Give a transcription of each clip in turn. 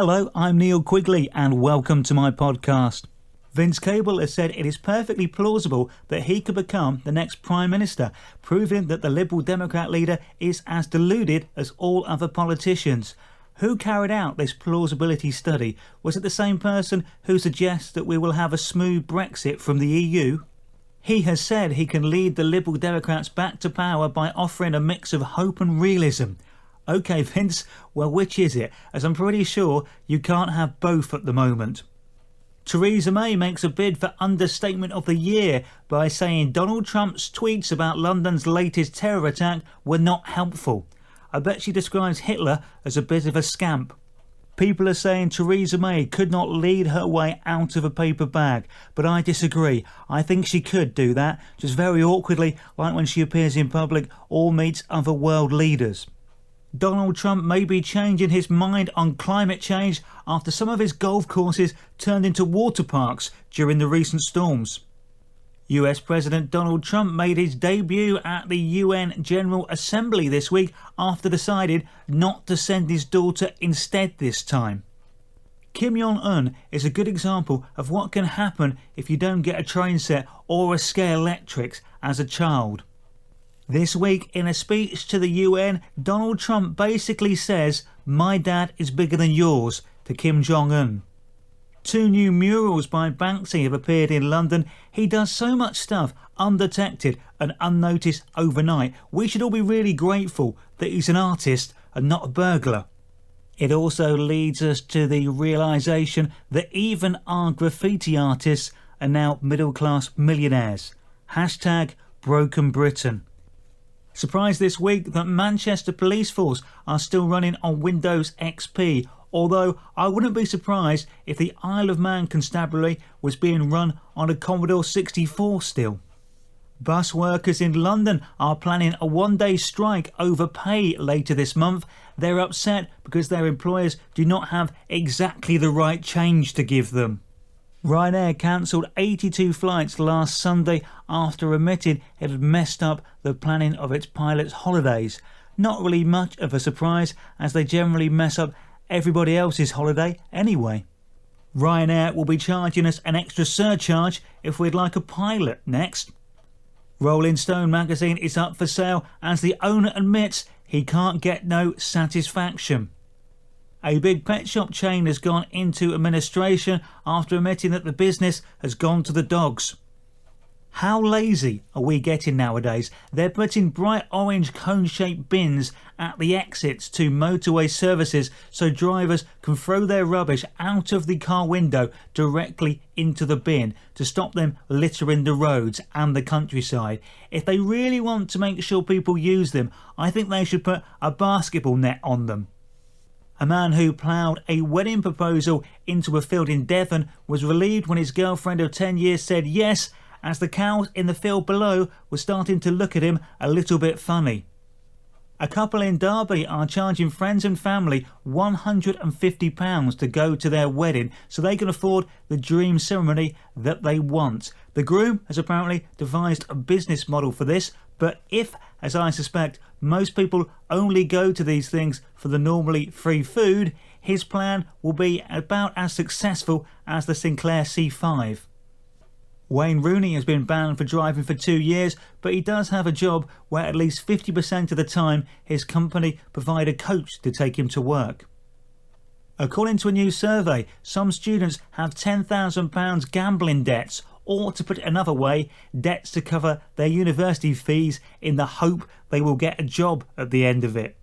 Hello, I'm Neil Quigley and welcome to my podcast. Vince Cable has said it is perfectly plausible that he could become the next Prime Minister, proving that the Liberal Democrat leader is as deluded as all other politicians. Who carried out this plausibility study? Was it the same person who suggests that we will have a smooth Brexit from the EU? He has said he can lead the Liberal Democrats back to power by offering a mix of hope and realism. OK, Vince, well, which is it? As I'm pretty sure you can't have both at the moment. Theresa May makes a bid for Understatement of the Year by saying Donald Trump's tweets about London's latest terror attack were not helpful. I bet she describes Hitler as a bit of a scamp. People are saying Theresa May could not lead her way out of a paper bag, but I disagree. I think she could do that, just very awkwardly, like when she appears in public or meets other world leaders. Donald Trump may be changing his mind on climate change after some of his golf courses turned into water parks during the recent storms. US President Donald Trump made his debut at the UN General Assembly this week after deciding not to send his daughter instead this time. Kim Jong-un is a good example of what can happen if you don't get a train set or a Scalextric as a child. This week, in a speech to the UN, Donald Trump basically says, "My dad is bigger than yours," to Kim Jong-un. 2 new murals by Banksy have appeared in London. He does so much stuff undetected and unnoticed overnight. We should all be really grateful that he's an artist and not a burglar. It also leads us to the realisation that even our graffiti artists are now middle-class millionaires. Hashtag Broken Britain. Surprised this week that Manchester Police Force are still running on Windows XP, although I wouldn't be surprised if the Isle of Man Constabulary was being run on a Commodore 64 still. Bus workers in London are planning a one-day strike over pay later this month. They're upset because their employers do not have exactly the right change to give them. Ryanair cancelled 82 flights last Sunday after admitting it had messed up the planning of its pilots' holidays. Not really much of a surprise, as they generally mess up everybody else's holiday anyway. Ryanair will be charging us an extra surcharge if we'd like a pilot next. Rolling Stone magazine is up for sale as the owner admits he can't get no satisfaction. A big pet shop chain has gone into administration after admitting that the business has gone to the dogs. How lazy are we getting nowadays? They're putting bright orange cone-shaped bins at the exits to motorway services so drivers can throw their rubbish out of the car window directly into the bin to stop them littering the roads and the countryside. If they really want to make sure people use them, I think they should put a basketball net on them. A man who ploughed a wedding proposal into a field in Devon was relieved when his girlfriend of 10 years said yes, as the cows in the field below were starting to look at him a little bit funny. A couple in Derby are charging friends and family £150 to go to their wedding so they can afford the dream ceremony that they want. The groom has apparently devised a business model for this, but if, as I suspect, most people only go to these things for the normally free food, his plan will be about as successful as the Sinclair C5. Wayne Rooney has been banned for driving for 2 years, but he does have a job where at least 50% of the time his company provide a coach to take him to work. According to a new survey, some students have £10,000 gambling debts, or to put it another way, debts to cover their university fees in the hope they will get a job at the end of it.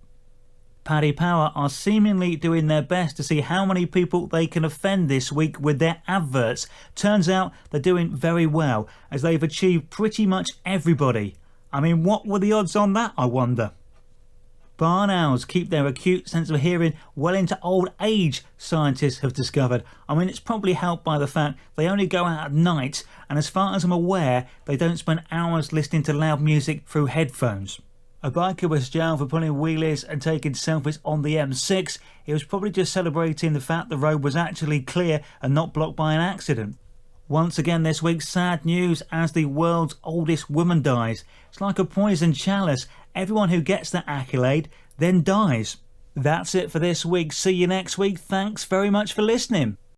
Paddy Power are seemingly doing their best to see how many people they can offend this week with their adverts. Turns out they're doing very well, as they've achieved pretty much everybody. I mean, what were the odds on that, I wonder? Barn owls keep their acute sense of hearing well into old age, scientists have discovered. I mean, it's probably helped by the fact they only go out at night, and as far as I'm aware, they don't spend hours listening to loud music through headphones. A biker was jailed for pulling wheelies and taking selfies on the M6. He was probably just celebrating the fact the road was actually clear and not blocked by an accident. Once again this week, sad news as the world's oldest woman dies. It's like a poisoned chalice. Everyone who gets that accolade then dies. That's it for this week. See you next week. Thanks very much for listening.